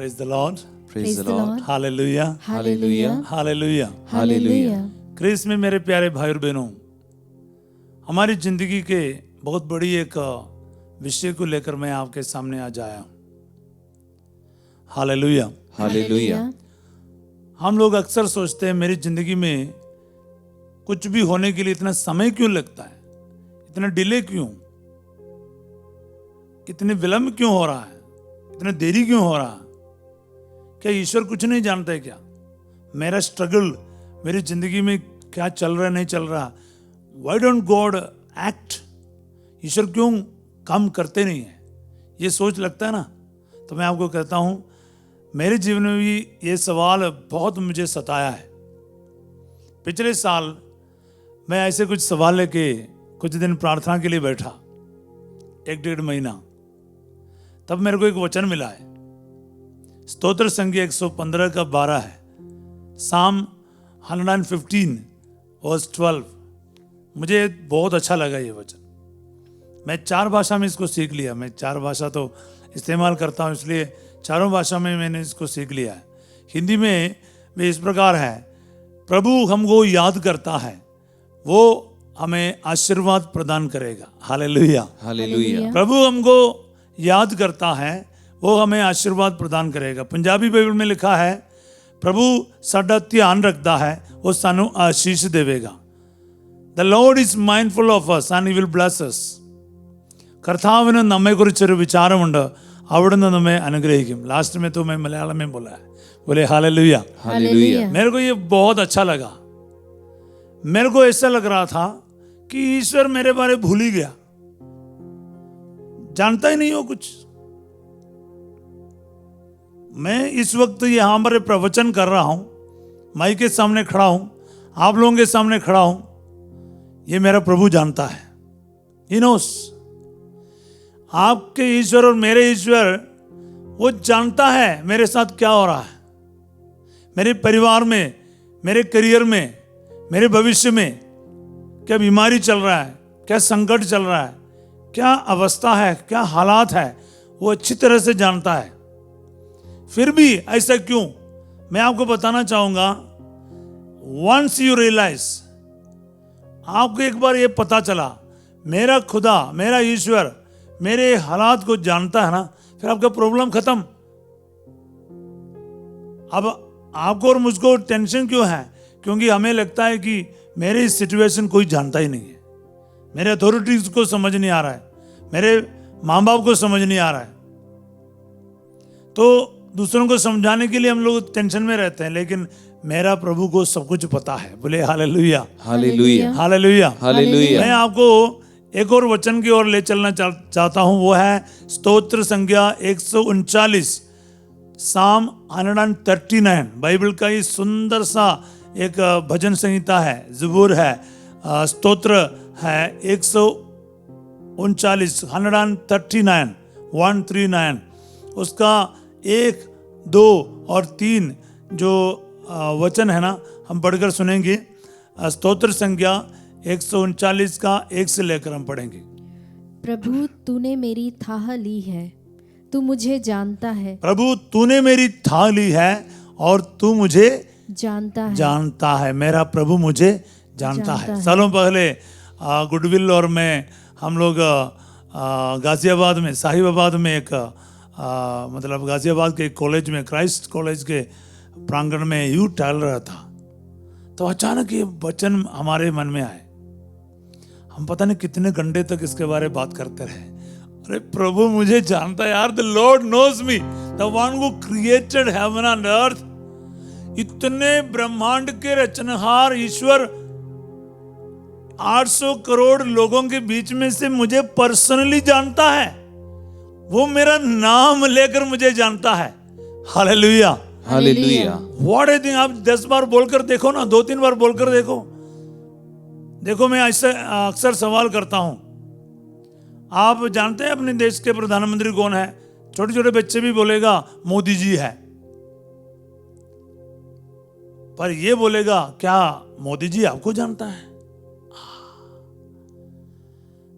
Praise the Lord. Praise the Lord. Hallelujah. Hallelujah. Hallelujah. Hallelujah. Christ में मेरे प्यारे भाई और बहनों, हमारी जिंदगी के बहुत बड़ी एक विषय को लेकर मैं आपके सामने आज आया हूं। हालेलुया। Hallelujah. हम लोग अक्सर सोचते हैं मेरी जिंदगी में कुछ भी होने के लिए इतना समय क्यों लगता है, इतना डिले क्यों, इतने विलंब क्यों हो रहा है, इतना देरी क्यों हो रहा है। क्या ईश्वर कुछ नहीं जानता है क्या? मेरा स्ट्रगल, मेरी जिंदगी में क्या चल रहा है, नहीं चल रहा। Why don't God act? ईश्वर क्यों काम करते नहीं है? ये सोच लगता है ना। तो मैं आपको कहता हूं, मेरे जीवन में भी ये सवाल बहुत मुझे सताया है। पिछले साल मैं ऐसे कुछ सवाल लेके कुछ दिन प्रार्थना के लिए बैठा, 1-1.5 महीना। तब मेरे को एक वचन मिला है, स्तोत्र संख्या 115 का 12 है, साम 115 वर्स 12। मुझे बहुत अच्छा लगा ये वचन। मैं 4 भाषा में इसको सीख लिया। मैं 4 भाषा तो इस्तेमाल करता हूँ, इसलिए चारों भाषा में मैंने इसको सीख लिया है। हिंदी में भी इस प्रकार है, प्रभु हमको याद करता है, वो हमें आशीर्वाद प्रदान करेगा। हालेलुया। Hallelujah. प्रभु हमको याद करता है, वो हमें आशीर्वाद प्रदान करेगा। पंजाबी बाइबल में लिखा है, प्रभु साडा ध्यान रखता है, वो सानू आशीष देवेगा। The Lord is mindful of us and he will bless us. കർത്താവിന് നമ്മെക്കുറിച്ചൊരു വിചാരമുണ്ട്, അവിടുന്ന് നമ്മെ അനുഗ്രഹിക്കും। लास्ट में तो मैं मलयालम में बोला है, बोले हालेलुया। Hallelujah. मेरे को ये बहुत अच्छा लगा। मेरे को ऐसा लग रहा था कि ईश्वर मेरे बारे भूल ही गया, जानता ही नहीं हो कुछ। मैं इस वक्त यहां पर प्रवचन कर रहा हूं, माइक के सामने खड़ा हूं, आप लोगों के सामने खड़ा हूं, ये मेरा प्रभु जानता है। He knows। आपके ईश्वर और मेरे ईश्वर, वो जानता है मेरे साथ क्या हो रहा है, मेरे परिवार में, मेरे करियर में, मेरे भविष्य में क्या बीमारी चल रहा है, क्या संकट चल रहा है, क्या अवस्था है, क्या हालात है, वो अच्छी तरह से जानता है। फिर भी ऐसा क्यों, मैं आपको बताना चाहूंगा। वंस यू रियलाइज, आपको एक बार ये पता चला मेरा खुदा, मेरा ईश्वर मेरे हालात को जानता है ना, फिर आपका प्रॉब्लम खत्म। अब आपको और मुझको टेंशन क्यों है? क्योंकि हमें लगता है कि मेरी सिचुएशन कोई जानता ही नहीं है, मेरे अथॉरिटीज को समझ नहीं आ रहा है, मेरे माँ बाप को समझ नहीं आ रहा है। तो दूसरों को समझाने के लिए हम लोग टेंशन में रहते हैं, लेकिन मेरा प्रभु को सब कुछ पता है। बोले हालेलुया। Hallelujah. हालेलुया। Hallelujah. मैं आपको एक और वचन की ओर ले चलना चाहता हूं, वो है स्तोत्र संख्या 139, साम 139। बाइबल का ये सुंदर सा एक भजन संहिता है, ज़बूर है, स्तोत्र है 139, 139। उसका 1, 2 और 3 जो वचन है ना, हम पढ़कर सुनेंगे। स्तोत्र संख्या 139 का 1 से लेकर हम पढ़ेंगे। प्रभु तूने मेरी थाह ली है, तू मुझे जानता है। प्रभु तूने मेरी थाह ली है और तू मुझे जानता है। मेरा प्रभु मुझे जानता है। सालों पहले गुडविल और मैं, हम लोग गाजियाबाद में, साहिबाबाद में एक मतलब गाजियाबाद के कॉलेज में, क्राइस्ट कॉलेज के प्रांगण में यूं टहल रहा था, तो अचानक ये वचन हमारे मन में आए। हम पता नहीं कितने घंटे तक इसके बारे में बात करते रहे। अरे प्रभु मुझे जानता है यार, the Lord knows me, the one who created heaven and earth. इतने ब्रह्मांड के रचनहार ईश्वर 800 करोड़ लोगों के बीच में से मुझे पर्सनली जानता है। वो मेरा नाम लेकर मुझे जानता है। Hallelujah. Hallelujah. What I think. आप 10 बार बोलकर देखो ना, 2-3 बार बोलकर देखो। देखो मैं ऐसे अक्सर सवाल करता हूं, आप जानते हैं अपने देश के प्रधानमंत्री कौन है? छोटे छोटे बच्चे भी बोलेगा मोदी जी है, पर ये बोलेगा क्या मोदी जी आपको जानता है?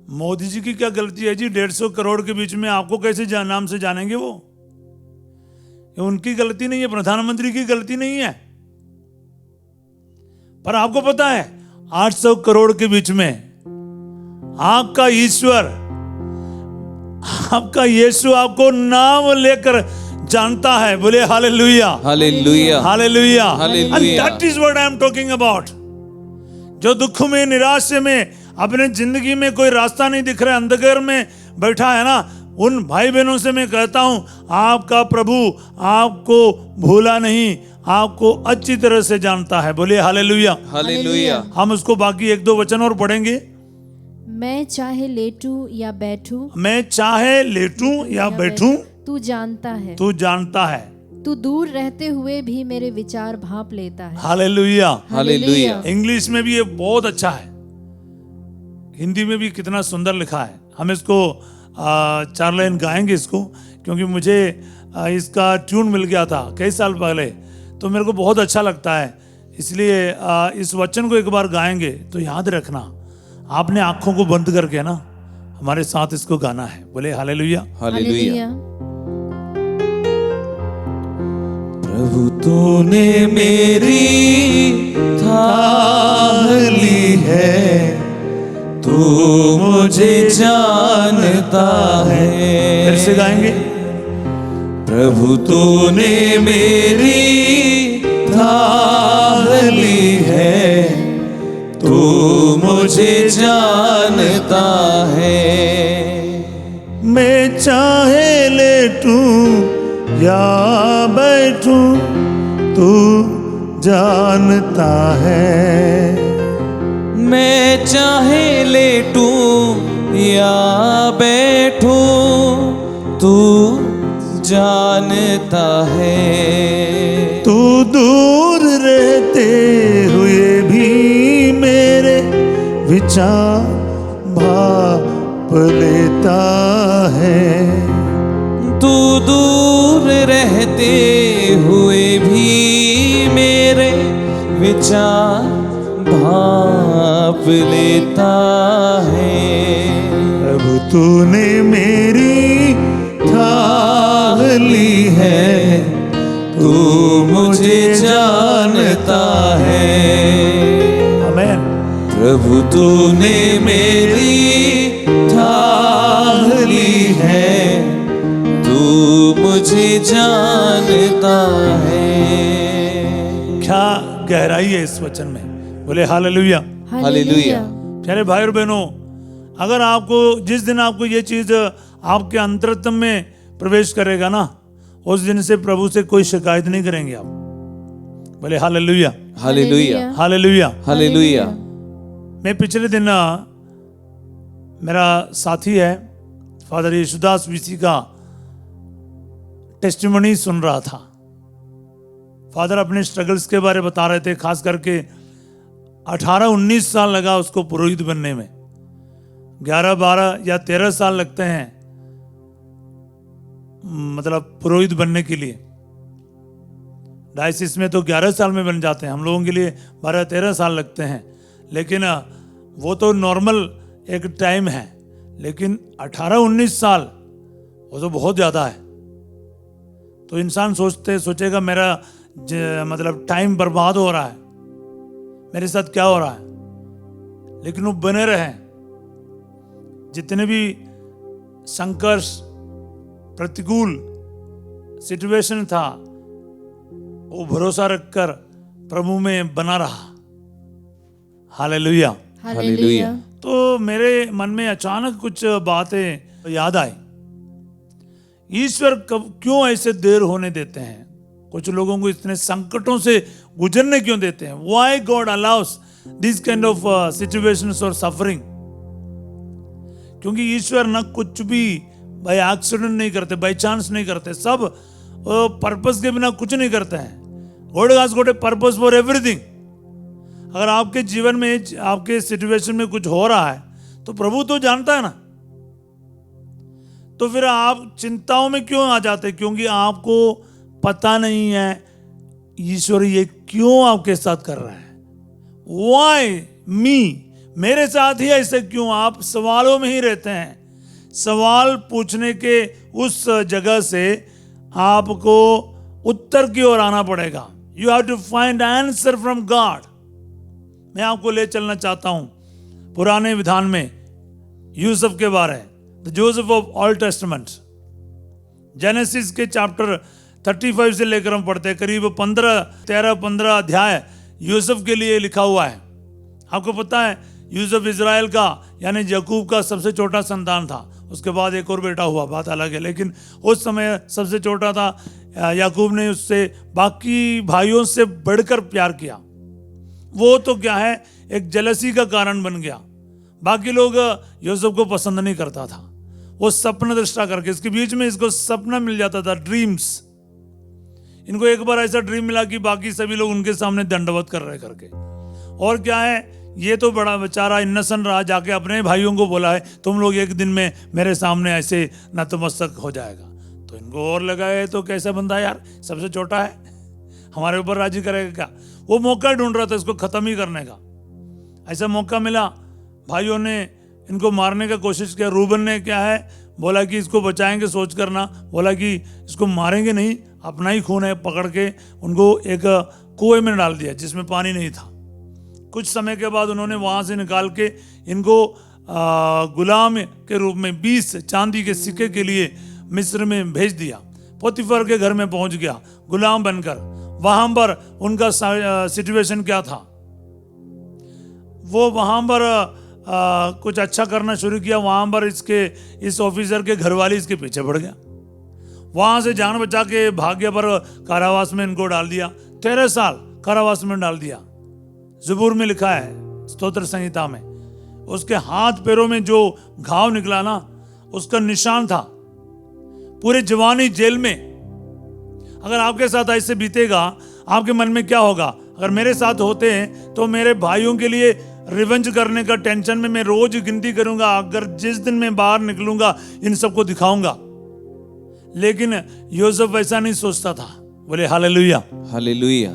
मोदी जी की क्या गलती है जी? 150 करोड़ के बीच में आपको कैसे नाम से जानेंगे वो? ये उनकी गलती नहीं है, प्रधानमंत्री की गलती नहीं है। पर आपको पता है 800 करोड़ के बीच में आपका ईश्वर, आपका यीशु आपको नाम लेकर जानता है। बोले hallelujah, hallelujah, hallelujah. Hallelujah. And that is what I am talking about. जो दुख में, निराशा में, अपने जिंदगी में कोई रास्ता नहीं दिख रहा है, अंधकार में बैठा है ना, उन भाई बहनों से मैं कहता हूं, आपका प्रभु आपको भूला नहीं, आपको अच्छी तरह से जानता है। बोलिए हालेलुया, हालेलुया। हम उसको बाकी 1-2 वचन और पढ़ेंगे। मैं चाहे लेटूं या बैठूं, मैं चाहे लेटूं या बैठूं, तू जानता है। तू जानता है। तू दूर रहते हुए भी मेरे विचार भांप लेता है। Hallelujah, hallelujah. इंग्लिश में भी ये बहुत अच्छा है, हिंदी में भी कितना सुंदर लिखा है। हम इसको 4 लाइन गाएंगे इसको, क्योंकि मुझे इसका ट्यून मिल गया था कई साल पहले, तो मेरे को बहुत अच्छा लगता है। इसलिए इस वचन को एक बार गाएंगे तो याद रखना, आपने आंखों को बंद करके ना हमारे साथ इसको गाना है। बोले हालेलुया, हालेलुया। प्रभु तूने मेरी थाह ली है, तू मुझे जानता है। फिर से गाएंगे। प्रभु तूने मेरी थाह ली है, तू मुझे जानता है। मैं चाहे लेटूं या बैठूं, तू जानता है। मैं चाहे लेटूं या बैठूं, तू जानता है। तू दूर रहते हुए भी मेरे विचार भाप लेता है। तू दूर रहते हुए भी मेरे विचार भाप लेता है। प्रभु तूने मेरी थाह ली है, तू मुझे जानता है। आमीन। प्रभु तूने मेरी थाह ली है, तू मुझे जानता है। क्या गहराई है इस वचन में। बोले हालेलुया, हालेलुया। प्यारे भाई और बहनों, अगर आपको जिस दिन आपको ये चीज आपके अंतरतम में प्रवेश करेगा ना, उस दिन से प्रभु से कोई शिकायत नहीं करेंगे आप। बोले हालेलुया, हालेलुया, हालेलुया। हालेलुया। मैं पिछले दिन मेरा साथी है फादर यीशुदास वीसी का टेस्टिमनी सुन रहा था। फादर अपने स्ट्रगल्स के बारे बता रहे थे, खास करके 18-19 साल लगा उसको पुरोहित बनने में। 11-12 या 13 साल लगते हैं, मतलब पुरोहित बनने के लिए। डायसिस में तो 11 साल में बन जाते हैं, हम लोगों के लिए 12-13 साल लगते हैं। लेकिन वो तो नॉर्मल एक टाइम है, लेकिन 18-19 साल वो तो बहुत ज़्यादा है। तो इंसान सोचेगा मेरा मतलब टाइम बर्बाद हो रहा है, मेरे साथ क्या हो रहा है। लेकिन वो बने रहे। जितने भी संघर्ष, प्रतिकूल सिचुएशन था, वो भरोसा रखकर प्रभु में बना रहा। Hallelujah, hallelujah. तो मेरे मन में अचानक कुछ बातें याद आई। ईश्वर क्यों ऐसे देर होने देते हैं? कुछ लोगों को इतने संकटों से गुजरने क्यों देते हैं? Why God allows this kind of situations or suffering? क्योंकि ईश्वर ना कुछ भी बाय एक्सीडेंट नहीं करते, बाय चांस नहीं करते, सब पर्पस के बिना कुछ नहीं करते हैं। God has got a purpose for everything. अगर आपके जीवन में, आपके सिचुएशन में कुछ हो रहा है तो प्रभु तो जानता है ना। तो फिर आप चिंताओं में क्यों आ जाते? क्योंकि आपको पता नहीं है ईश्वर ये क्यों आपके साथ कर रहा है। Why me? मेरे साथ ही ऐसे क्यों? आप सवालों में ही रहते हैं। सवाल पूछने के उस जगह से आपको उत्तर की ओर आना पड़ेगा। You have to find answer from God. मैं आपको ले चलना चाहता हूं पुराने विधान में यूसुफ के बारे, the Joseph of old testament. Genesis के चैप्टर 35 से लेकर हम पढ़ते हैं, करीब 13-15 अध्याय यूसुफ के लिए लिखा हुआ है। आपको पता है यूसुफ इजराइल का यानी याकूब का सबसे छोटा संतान था। उसके बाद एक और बेटा हुआ, बात अलग है, लेकिन उस समय सबसे छोटा था। याकूब ने उससे बाकी भाइयों से बढ़कर प्यार किया। वो तो क्या है, एक जलसी का कारण बन गया। बाकी लोग यूसुफ को पसंद नहीं करता था। वो सपना दृष्टा करके, इसके बीच में इसको सपना मिल जाता था, ड्रीम्स। इनको एक बार ऐसा ड्रीम मिला कि बाकी सभी लोग उनके सामने दंडवत कर रहे करके। और क्या है, ये तो बड़ा बेचारा इन्नसेंट रहा, जाके अपने भाइयों को बोला है तुम लोग एक दिन में मेरे सामने ऐसे नतमस्तक हो जाएगा। तो इनको और लगा है तो कैसा बंदा है यार, सबसे छोटा है, हमारे ऊपर राजी करेगा क्या। वो मौका ढूंढ रहा था इसको खत्म ही करने का। ऐसा मौका मिला, भाइयों ने इनको मारने का कोशिश किया। रूबन ने क्या है बोला कि इसको बचाएंगे, सोच करना बोला कि इसको मारेंगे नहीं, अपना ही खून है, पकड़ के उनको एक कुएं में डाल दिया जिसमें पानी नहीं था। कुछ समय के बाद उन्होंने वहां से निकाल के इनको गुलाम के रूप में 20 चांदी के सिक्के के लिए मिस्र में भेज दिया। पोतीफर के घर में पहुंच गया गुलाम बनकर। वहां पर उनका सिचुएशन क्या था, वो वहां पर कुछ अच्छा करना शुरू किया। वहां पर इस ऑफिसर के घरवाली इसके पीछे पड़ गया। वहां से जान बचा के भाग्य पर कारावास में इनको डाल दिया। 13 साल कारावास में डाल दिया। ज़बूर में लिखा है, स्तोत्र संहिता में, उसके हाथ पैरों में जो घाव निकला ना, उसका निशान था पूरे जवानी जेल में। अगर आपके साथ ऐसे बीतेगा, आपके मन में क्या होगा, अगर मेरे साथ होते हैं तो मेरे भाइयों के लिए रिवेंज करने का टेंशन में मैं रोज गिनती करूंगा, अगर जिस दिन मैं बाहर निकलूंगा इन सबको दिखाऊंगा। लेकिन यूसुफ वैसा नहीं सोचता था। बोले हालेलुया, हालेलुया।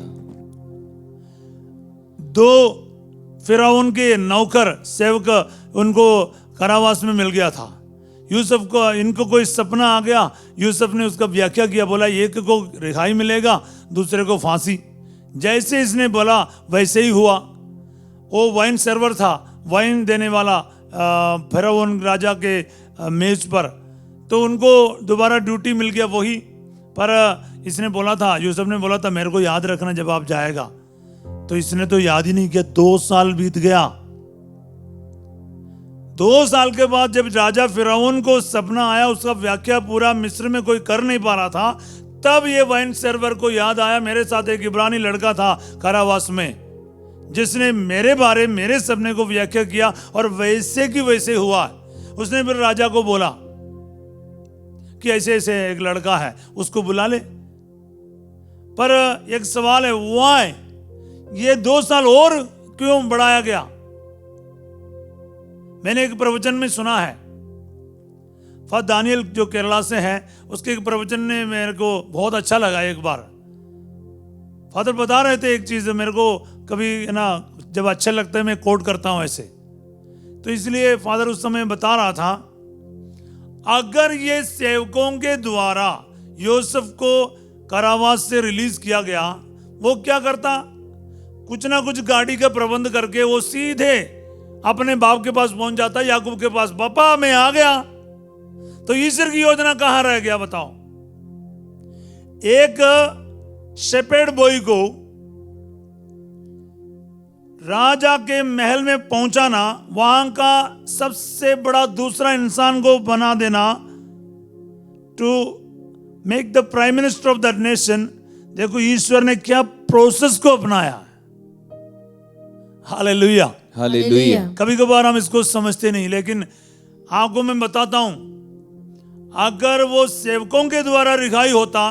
2 फिरौन के नौकर सेवक उनको कारावास में मिल गया था। यूसुफ को, इनको कोई सपना आ गया, यूसुफ ने उसका व्याख्या किया। बोला एक को रिहाई मिलेगा, दूसरे को फांसी। जैसे इसने बोला वैसे ही हुआ। वो वाइन सर्वर था, वाइन देने वाला फिरौन राजा के मेज पर, तो उनको दोबारा ड्यूटी मिल गया वही। पर इसने बोला था, यूसुफ ने बोला था मेरे को याद रखना जब आप जाएगा। तो इसने तो याद ही नहीं किया। 2 साल बीत गया। 2 साल के बाद जब राजा फिरौन को सपना आया, उसका व्याख्या पूरा मिस्र में कोई कर नहीं पा रहा था, तब ये वाइन सर्वर को याद आया, मेरे साथ एक इब्रानी लड़का था कारावास में जिसने मेरे बारे मेरे सपने को व्याख्या किया और वैसे की वैसे हुआ। उसने फिर राजा को बोला कि ऐसे ऐसे एक लड़का है, उसको बुला ले। पर एक सवाल है, व्हाई ये 2 साल और क्यों बढ़ाया गया। मैंने एक प्रवचन में सुना है, फादर दानियल जो केरला से है, उसके एक प्रवचन ने मेरे को बहुत अच्छा लगा। एक बार फादर बता रहे थे एक चीज, मेरे को कभी ना जब अच्छा लगता है मैं कोट करता हूं ऐसे, तो इसलिए फादर उस समय बता रहा था, अगर ये सेवकों के द्वारा यूसुफ को कारावास से रिलीज किया गया, वो क्या करता, कुछ ना कुछ गाड़ी का प्रबंध करके वो सीधे अपने बाप के पास पहुंच जाता, याकूब के पास, पापा मैं आ गया। तो ईश्वर की योजना कहां रह गया बताओ। एक शेपर्ड बॉय को राजा के महल में पहुंचाना, वहां का सबसे बड़ा दूसरा इंसान को बना देना, to make the prime minister of that nation. देखो ईश्वर ने क्या प्रोसेस को अपनाया। Hallelujah, hallelujah. कभी कभार हम इसको समझते नहीं, लेकिन आपको मैं बताता हूं, अगर वो सेवकों के द्वारा रिहाई होता,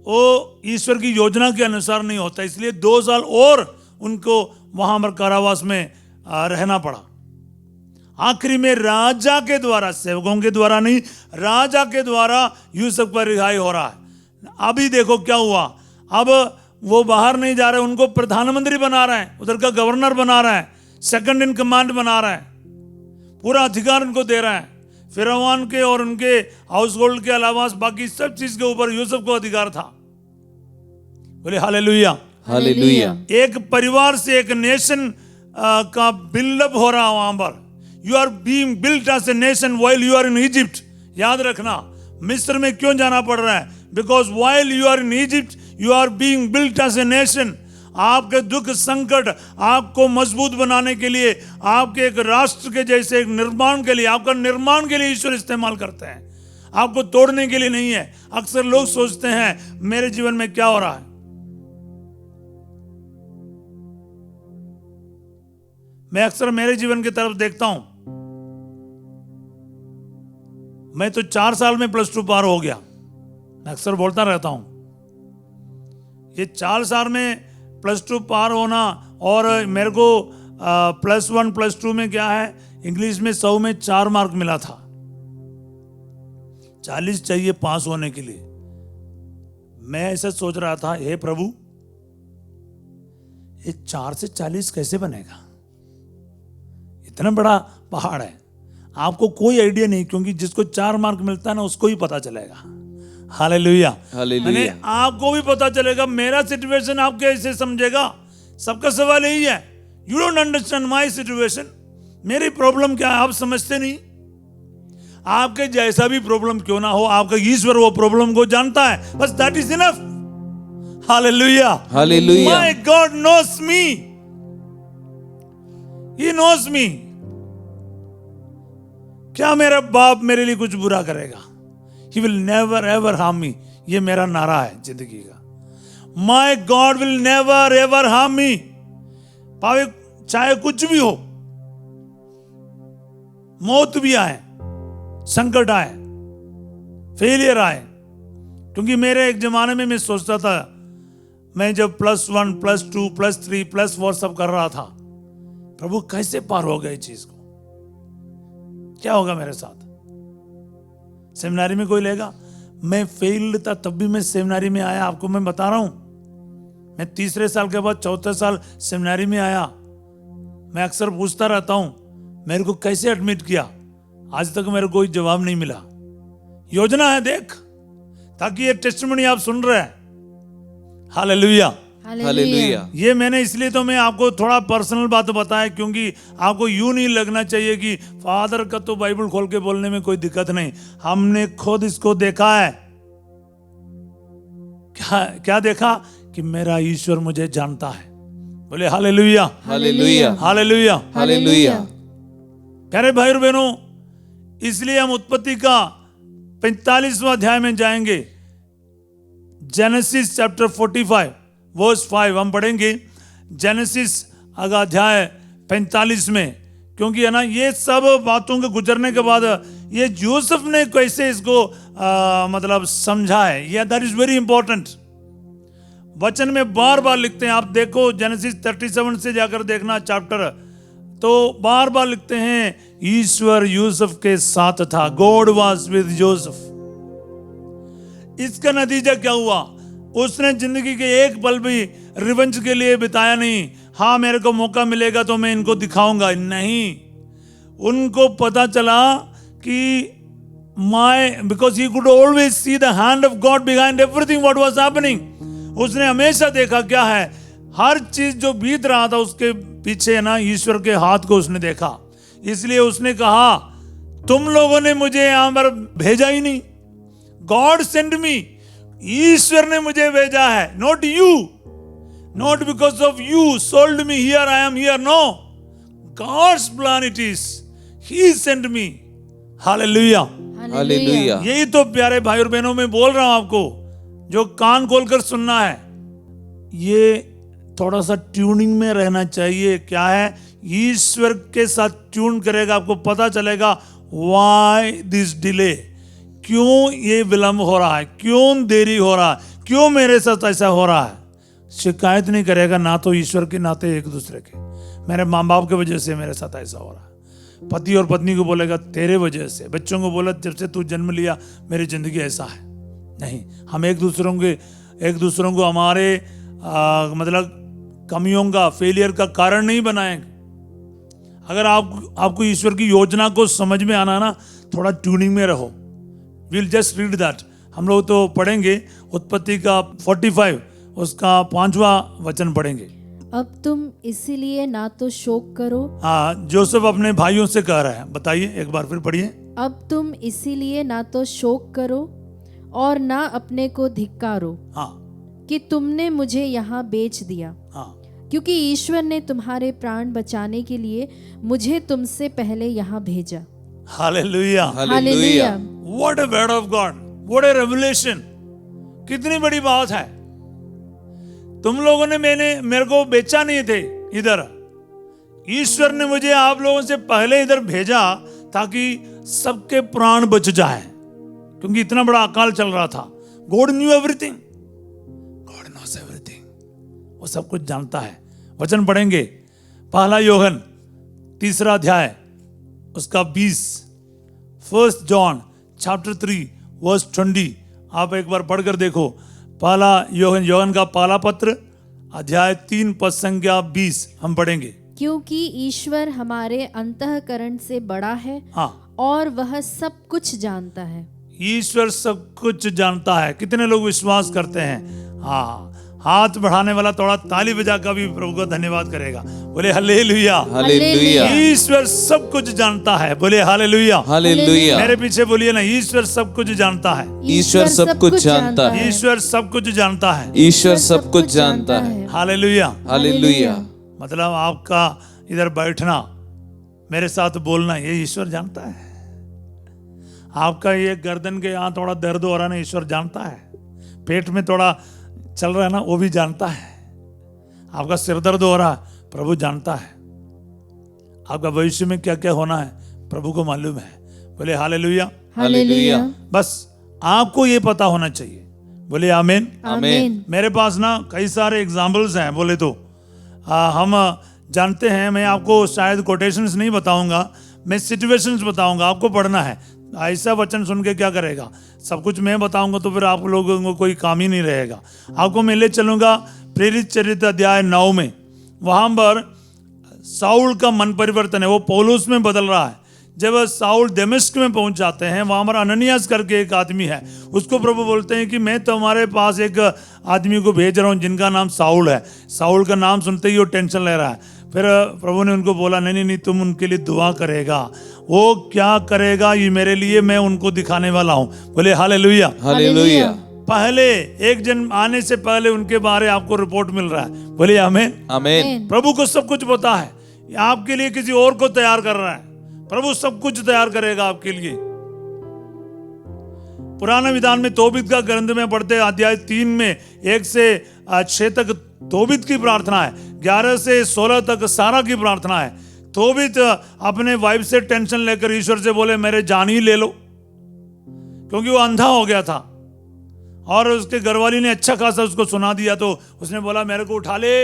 वो ईश्वर की योजना के अनुसार नहीं होता। इसलिए 2 साल और उनको वहां पर कारावास में रहना पड़ा। आखिरी में राजा के द्वारा, सेवकों के द्वारा नहीं, राजा के द्वारा यूसुफ पर रिहाई हो रहा है। अभी देखो क्या हुआ, अब वो बाहर नहीं जा रहे, उनको प्रधानमंत्री बना रहे हैं, उधर का गवर्नर बना रहा है, सेकंड इन कमांड बना रहा है, पूरा अधिकार उनको दे रहा है। फिरौन के और उनके हाउस होल्ड के अलावा बाकी सब चीज के ऊपर यूसुफ को अधिकार था। बोले हालेलुया। हालेलुया। एक परिवार से एक नेशन का बिल्डअप हो रहा वहां पर। You are being built as a nation while you are in Egypt. याद रखना, मिस्र में क्यों जाना पड़ रहा है? Because while you are in Egypt you are being built as a nation. आपके दुख संकट आपको मजबूत बनाने के लिए, आपके एक राष्ट्र के जैसे एक निर्माण के लिए, आपका निर्माण के लिए ईश्वर इस्तेमाल करते हैं, आपको तोड़ने के लिए नहीं है। अक्सर लोग सोचते हैं मेरे जीवन में क्या हो रहा है। मैं अक्सर मेरे जीवन की तरफ देखता हूं। मैं तो 4 साल में +2 पार हो गया। मैं अक्सर बोलता रहता हूं ये 4 साल में +2 पार होना, और मेरे को +1 +2 में क्या है, इंग्लिश में 100 में 4 मार्क मिला था। 40 चाहिए पास होने के लिए। मैं ऐसा सोच रहा था, हे प्रभु ये 4 से 40 कैसे बनेगा? इतना बड़ा पहाड़ है। आपको कोई आइडिया नहीं, क्योंकि जिसको 4 मार्क मिलता है ना उसको ही पता चलेगा। हालेलुया। हालेलुया। आपको भी पता चलेगा। मेरा सिचुएशन आप कैसे समझेगा? सबका सवाल यही है, you don't understand my situation. मेरी प्रॉब्लम क्या है आप समझते नहीं। आपके जैसा भी प्रॉब्लम क्यों ना हो, आपका ईश्वर वो प्रॉब्लम को जानता है, बस that is enough. Hallelujah. Hallelujah. My God knows me, he knows me. क्या मेरा बाप मेरे लिए कुछ बुरा करेगा? He will never ever harm me। ये मेरा नारा है जिंदगी का। My God will never ever harm me। पावे चाहे कुछ भी हो, मौत भी आए, संकट आए, फेलियर आए। क्योंकि मेरे एक जमाने में मैं सोचता था, मैं जब +1 +2 +3 +4 सब कर रहा था, प्रभु कैसे पार हो गए चीज को? क्या होगा मेरे साथ? सेमिनारी में कोई लेगा? मैं फेल्ड था तब भी मैं सेमिनारी में आया। आपको मैं बता रहा हूं, मैं 3रे साल के बाद 4थे साल सेमिनारी में आया। मैं अक्सर पूछता रहता हूं मेरे को कैसे एडमिट किया। आज तक मेरे को कोई जवाब नहीं मिला। योजना है देख, ताकि ये टेस्टिमनी आप सुन रहे हैं। हालेलुया। हालेलुया। ये मैंने इसलिए तो मैं आपको थोड़ा पर्सनल बात बताया, क्योंकि आपको यूं नहीं लगना चाहिए कि फादर का तो बाइबल खोल के बोलने में कोई दिक्कत नहीं। हमने खुद इसको देखा है। क्या देखा? कि मेरा ईश्वर मुझे जानता है। बोले हालेलुया। हालेलुया। हालेलुया। हालेलुया। प्यारे भाई और बहनों, इसलिए हम उत्पत्ति का 45वां अध्याय में जाएंगे। जेनेसिस चैप्टर 45 वर्स 5 हम पढ़ेंगे। जेनेसिस अगर अध्याय 45 में, क्योंकि है ना ये सब बातों के गुजरने के बाद ये यूसुफ ने कैसे इसको मतलब समझा है, या दैट इज वेरी इंपॉर्टेंट। वचन में बार बार लिखते हैं, आप देखो जेनेसिस 37 से जाकर देखना चैप्टर, तो बार बार लिखते हैं ईश्वर यूसुफ के साथ था। God was with Joseph. इसका नतीजा क्या हुआ? उसने जिंदगी के एक पल भी रिवेंज के लिए बिताया नहीं। हाँ मेरे को मौका मिलेगा तो मैं इनको दिखाऊंगा, नहीं। उनको पता चला कि because he could always see the hand of God behind everything what was happening. उसने हमेशा देखा क्या है, हर चीज जो बीत रहा था उसके पीछे ना ईश्वर के हाथ को उसने देखा। इसलिए उसने कहा तुम लोगों ने मुझे यहां पर भेजा ही नहीं, गॉड सेंड मी। ईश्वर ने मुझे भेजा है, not you, not because of you sold me here I am here, no, God's plan it is, he send me. Hallelujah. Hallelujah. यही तो प्यारे भाई और बहनों में बोल रहा हूं आपको, जो कान खोलकर सुनना है, ये थोड़ा सा ट्यूनिंग में रहना चाहिए। क्या है? ईश्वर के साथ ट्यून करेगा, आपको पता चलेगा व्हाई दिस डिले, क्यों ये विलंब हो रहा है, क्यों देरी हो रहा है, क्यों मेरे साथ ऐसा हो रहा है। शिकायत नहीं करेगा, ना तो ईश्वर के नाते एक दूसरे के, मेरे माँ बाप की वजह से मेरे साथ ऐसा हो रहा है। पति और पत्नी को बोलेगा तेरे वजह से, बच्चों को बोला जब से तू जन्म लिया मेरी जिंदगी ऐसा है। नहीं, हम एक दूसरों को हमारे मतलब कमियों का, फेलियर का कारण नहीं बनाएंगे। अगर आपको ईश्वर की योजना को समझ में आना ना, थोड़ा ट्यूनिंग में रहो। Will just read that. हम लोग तो पढ़ेंगे उत्पत्ति का 45 उसका 5वां वचन पढ़ेंगे। अब तुम इसीलिए ना तो शोक करो, हाँ, जोसेफ अपने भाइयों से कह रहा है, बताइए एक बार फिर पढ़िए। अब तुम इसीलिए ना तो शोक करो और ना अपने को धिक्कारो हाँ कि तुमने मुझे यहाँ बेच दिया, हाँ क्योंकि ईश्वर ने तुम्हारे प्राण बचाने के लिए मुझे तुमसे पहले यहाँ भेजा। Hallelujah, hallelujah. What a word of God, what a revelation. कितनी बड़ी बात है। तुम लोगों ने मेरे को बेचा नहीं थे इधर, ईश्वर ने मुझे आप लोगों से पहले इधर भेजा ताकि सबके प्राण बच जाए, क्योंकि इतना बड़ा अकाल चल रहा था। God new everything, God knows everything, वो सब कुछ जानता है। वचन पढ़ेंगे, पहला यूहन्ना 3 अध्याय उसका 20, 1 जॉन चैप्टर 3 वर्स 20। आप एक बार पढ़कर देखो। पहला यूहन्ना का पहला पत्र अध्याय 3 पद संख्या 20 हम पढ़ेंगे। क्योंकि ईश्वर हमारे अंतःकरण से बड़ा है हाँ, और वह सब कुछ जानता है। ईश्वर सब कुछ जानता है। कितने लोग विश्वास करते हैं? हाँ, हाथ बढ़ाने वाला थोड़ा ताली बजाकर भी प्रभु का धन्यवाद करेगा। बोले हालेलुया, हालेलुया, ईश्वर सब कुछ जानता है। बोले हालेलुया, हालेलुया। मेरे पीछे बोलिए ना, ईश्वर सब कुछ जानता है। ईश्वर सब कुछ जानता है। ईश्वर सब कुछ जानता है। ईश्वर सब कुछ जानता है। Hallelujah, hallelujah. मतलब आपका इधर बैठना, मेरे साथ बोलना, ये ईश्वर जानता है। आपका ये गर्दन के यहाँ थोड़ा दर्द हो रहा है ना, ईश्वर जानता है। पेट में थोड़ा चल रहा है ना, वो भी जानता है। आपका सिर दर्द हो रहा है, प्रभु जानता है। आपका भविष्य में क्या क्या होना है, प्रभु को मालूम है। बोले हालेलुया, हालेलुया। बस आपको ये पता होना चाहिए। बोले आमीन, आमीन। मेरे पास ना कई सारे एग्जाम्पल्स हैं। बोले तो हम जानते हैं, मैं आपको शायद कोटेशंस नहीं बताऊंगा, मैं सिचुएशंस बताऊंगा, आपको पढ़ना है। ऐसा वचन सुन के क्या करेगा, सब कुछ मैं बताऊंगा तो फिर आप लोगों को कोई काम ही नहीं रहेगा। आपको मैं ले चलूंगा प्रेरित चरित्र अध्याय 9 में। वहां पर साउल का मन परिवर्तन है, वो पौलुस में बदल रहा है। जब साउल दमिश्क में पहुंच जाते हैं, वहां पर अननियास करके एक आदमी है, उसको प्रभु बोलते हैं कि मैं तुम्हारे पास एक आदमी को भेज रहा हूं जिनका नाम साउल है। साउल का नाम सुनते ही वो टेंशन ले रहा है। फिर प्रभु ने उनको बोला, नहीं नहीं नहीं, तुम उनके लिए दुआ करेगा। वो क्या करेगा ये मेरे लिए, मैं उनको दिखाने वाला हूं। बोले हालेलुया, हालेलुया। पहले एक जन्म आने से पहले उनके बारे आपको रिपोर्ट मिल रहा है। बोले आमीन, आमीन। प्रभु को सब कुछ पता है। आपके लिए किसी और को तैयार कर रहा है, प्रभु सब कुछ तैयार करेगा आपके लिए। पुराने विधान में तोबित का ग्रंथ में पढ़ते अध्याय 3 में 1 से 6 तक तोबित की प्रार्थना है, 11 से 16 तक सारा की प्रार्थना है। तोबित अपने वाइफ से टेंशन लेकर ईश्वर से बोले, मेरे जान ही ले लो, क्योंकि वो अंधा हो गया था। और उसके घरवाली ने अच्छा खासा उसको सुना दिया, तो उसने बोला मेरे को उठा ले।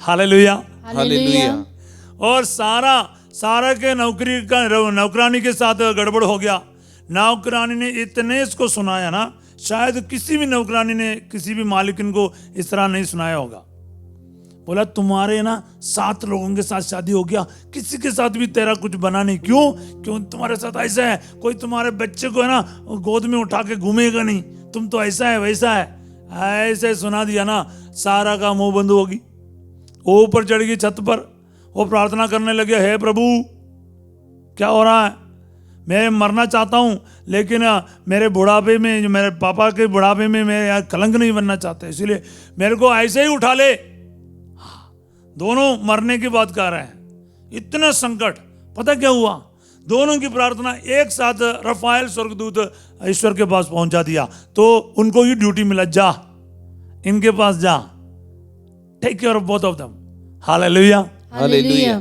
Hallelujah, hallelujah. और सारा के नौकरानी के साथ गड़बड़ हो गया। नौकरानी ने इतने इसको सुनाया ना, शायद किसी भी नौकरानी ने किसी भी मालिकिन को इस तरह नहीं सुनाया होगा। बोला तुम्हारे ना 7 लोगों के साथ शादी हो गया, किसी के साथ भी तेरा कुछ बना नहीं। क्यों तुम्हारे साथ ऐसा है, कोई तुम्हारे बच्चे को है ना गोद में उठा के घूमेगा नहीं, तुम तो ऐसा है वैसा है। ऐसे सुना दिया ना, सारा का मुंह बंद होगी। वो ऊपर चढ़ गई छत पर, वो प्रार्थना करने लगे, हे प्रभु क्या हो रहा है, मैं मरना चाहता हूं, लेकिन मेरे बुढ़ापे में, मेरे पापा के बुढ़ापे में मैं यार कलंक नहीं बनना चाहता, इसलिए मेरे को ऐसे ही उठा ले। दोनों मरने की बात कर रहे हैं। इतना संकट, पता क्या हुआ, दोनों की प्रार्थना एक साथ रफाएल स्वर्गदूत ईश्वर के पास पहुंचा दिया। तो उनको ये ड्यूटी मिला, जा इनके पास जा, take care of both of them. Hallelujah, hallelujah.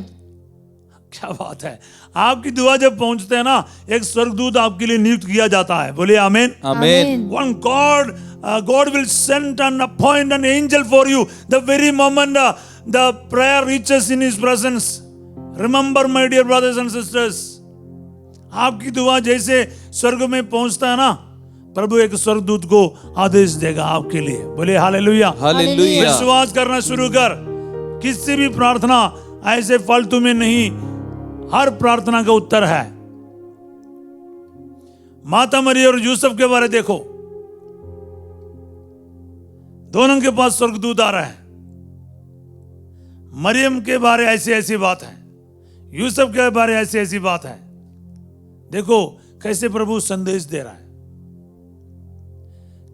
क्या बात है। आपकी दुआ जब पहुंचते हैं ना, एक स्वर्गदूत आपके लिए नियुक्त किया जाता है। बोले आमीन, आमीन। One God will send and appoint an angel for you the very moment the prayer reaches in His presence. Remember, my dear brothers and sisters, आपकी दुआ जैसे स्वर्ग में पहुंचता है ना, प्रभु एक स्वर्गदूत को आदेश देगा आपके लिए। बोले हालेलुया, हालेलुया। विश्वास करना शुरू कर। किसी भी प्रार्थना ऐसे फालतू में नहीं, हर प्रार्थना का उत्तर है। माता मरियम और यूसुफ के बारे देखो, दोनों के पास स्वर्गदूत आ रहा है। मरियम के बारे ऐसी ऐसी बात है, यूसुफ के बारे ऐसी ऐसी बात है। देखो कैसे प्रभु संदेश दे रहा है।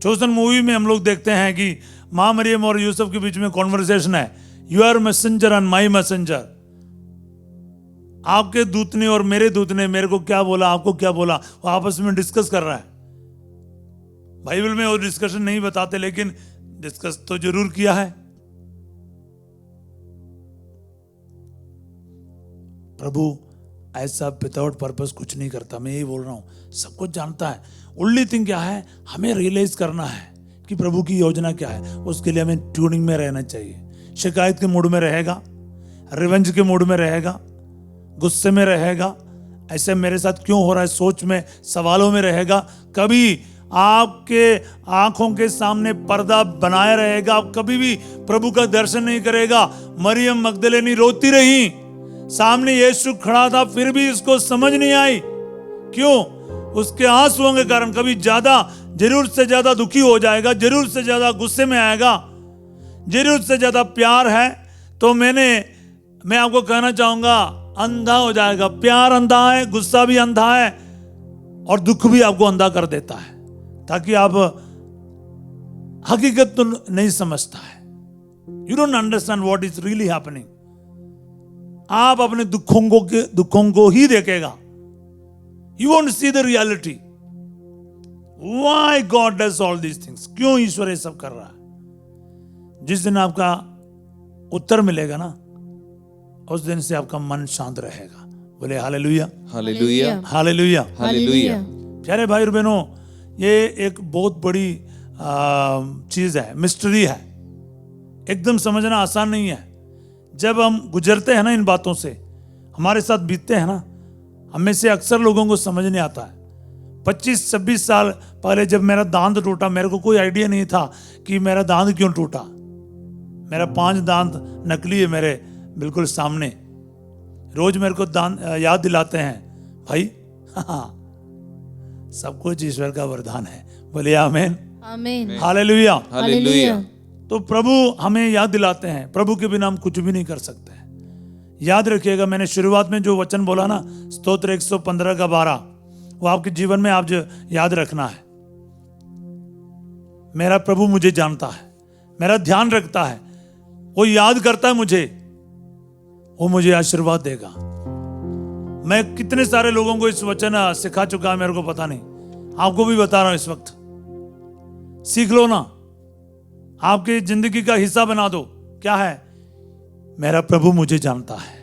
चोसन मूवी में हम लोग देखते हैं कि मां मरियम और यूसुफ के बीच में कॉन्वर्सेशन है, you are messenger and my messenger. आपके दूत ने और मेरे दूत ने मेरे को क्या बोला, आपको क्या बोला, वो आपस में डिस्कस कर रहा है। बाइबल में वो डिस्कशन नहीं बताते, लेकिन डिस्कस तो जरूर किया है। प्रभु ऐसा विदाउट पर्पस कुछ नहीं करता। मैं यही बोल रहा हूं, सब कुछ जानता है। ओनली थिंग क्या है, हमें रियलाइज करना है कि प्रभु की योजना क्या है। उसके लिए हमें ट्यूनिंग में रहना चाहिए। शिकायत के मूड में रहेगा, रिवेंज के मूड में रहेगा, गुस्से में रहेगा, ऐसे मेरे साथ क्यों हो रहा है सोच में, सवालों में रहेगा, कभी आपके आंखों के सामने पर्दा बनाया रहेगा, आप कभी भी प्रभु का दर्शन नहीं करेगा। मरियम मगदलेनी रोती रही, सामने यीशु खड़ा था, फिर भी इसको समझ नहीं आई। क्यों? उसके आंसुओं के कारण। कभी ज्यादा, जरूरत से ज्यादा दुखी हो जाएगा, जरूरत से ज्यादा गुस्से में आएगा, जरूरत से ज्यादा प्यार है तो मैं आपको कहना चाहूंगा, अंधा हो जाएगा। प्यार अंधा है, गुस्सा भी अंधा है, और दुख भी आपको अंधा कर देता है, ताकि आप हकीकत तो नहीं समझता है। You don't understand what is really happening. आप अपने दुखों को ही देखेगा। You won't see the reality. Why God does all these things. क्यों ईश्वर ये सब कर रहा है? जिस दिन आपका उत्तर मिलेगा ना, उस दिन से आपका मन शांत रहेगा। बोले हालेलुया, हालेलुया, हालेलुया, हालेलुया। प्यारे भाई और बहनों, ये एक बहुत बड़ी चीज है, मिस्ट्री है। एकदम समझना आसान नहीं है। जब हम गुजरते हैं ना इन बातों से, हमारे साथ बीतते हैं ना, हमें से अक्सर लोगों को समझ नहीं आता है। 25-26 साल पहले जब मेरा दांत टूटा, मेरे को कोई आइडिया नहीं था कि मेरा दांत क्यों टूटा। मेरा 5 दांत नकली है मेरे बिल्कुल सामने। रोज मेरे को दांत याद दिलाते हैं, भाई सब कुछ ईश्वर का वरदान है। बोलिए आमीन, आमीन, हालेलुया। हालेलुया। तो प्रभु हमें याद दिलाते हैं, प्रभु के बिना हम कुछ भी नहीं कर सकते। याद रखिएगा, मैंने शुरुआत में जो वचन बोला ना, स्तोत्र 115 का 12, वो आपके जीवन में आप जो याद रखना है। मेरा प्रभु मुझे जानता है, मेरा ध्यान रखता है, वो याद करता है मुझे, वो मुझे आशीर्वाद देगा। मैं कितने सारे लोगों को इस वचन सिखा चुका है, मेरे को पता नहीं, आपको भी बता रहा हूं इस वक्त। सीख लो ना, आपकी जिंदगी का हिस्सा बना दो। क्या है? मेरा प्रभु मुझे जानता है,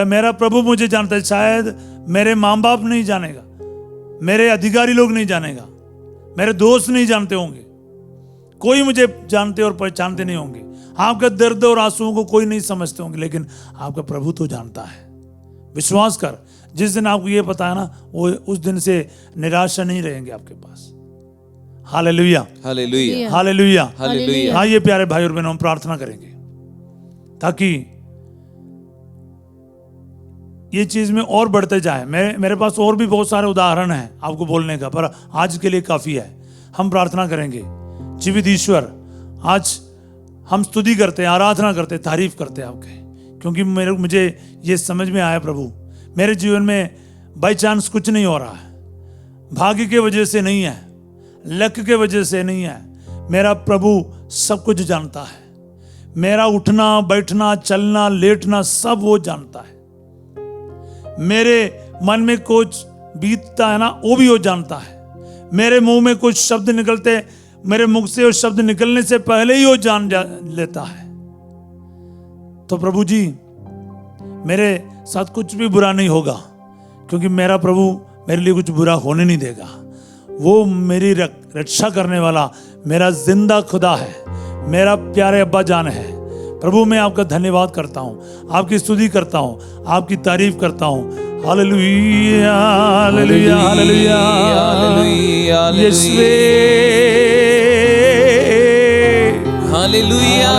मेरा प्रभु मुझे जानता है। शायद मेरे माँ बाप नहीं जानेगा, मेरे अधिकारी लोग नहीं जानेगा, मेरे दोस्त नहीं जानते होंगे, कोई मुझे जानते और पहचानते नहीं होंगे, आपका दर्द और आंसुओं को कोई नहीं समझते होंगे, लेकिन आपका प्रभु तो जानता है। विश्वास कर, जिस दिन आपको ये पता है ना, वो उस दिन से निराशा नहीं रहेंगे आपके पास। Hallelujah, hallelujah, hallelujah, hallelujah. हाँ, ये प्यारे भाई और बहनों, हम प्रार्थना करेंगे ताकि ये चीज में और बढ़ते जाए। मेरे पास और भी बहुत सारे उदाहरण हैं आपको बोलने का, पर आज के लिए काफी है। हम प्रार्थना करेंगे। जीवित ईश्वर, आज हम स्तुति करते हैं, आराधना करते हैं, तारीफ करते हैं आपके, क्योंकि मुझे ये समझ में आया प्रभु, मेरे जीवन में बाई चांस कुछ नहीं हो रहा है, भाग्य के वजह से नहीं है, लक के वजह से नहीं है। मेरा प्रभु सब कुछ जानता है। मेरा उठना बैठना चलना लेटना सब वो जानता है। मेरे मन में कुछ बीतता है ना, वो भी वो जानता है। मेरे मुंह में कुछ शब्द निकलते, मेरे मुख से वो शब्द निकलने से पहले ही वो जान लेता है। तो प्रभु जी, मेरे साथ कुछ भी बुरा नहीं होगा, क्योंकि मेरा प्रभु मेरे लिए कुछ बुरा होने नहीं देगा। वो मेरी रक्षा करने वाला मेरा जिंदा खुदा है, मेरा प्यारे अब्बा जान है। प्रभु, मैं आपका धन्यवाद करता हूँ, आपकी स्तुति करता हूँ, आपकी तारीफ करता हूँ। हालेलुया, हालेलुया, हालेलुया, हालेलुया, यीशुवे, हालेलुया,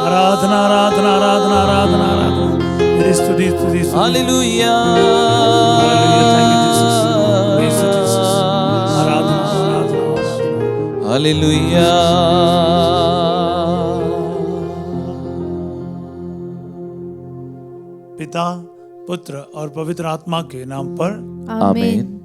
आराधना, आराधना, आराधना, आराधना, आराधना, मेरी स्तुति, स्तुति, hallelujah, hallelujah. Thank you Jesus, praise you Jesus, hallelujah. पिता, पुत्र और पवित्र आत्मा के नाम पर आमीन।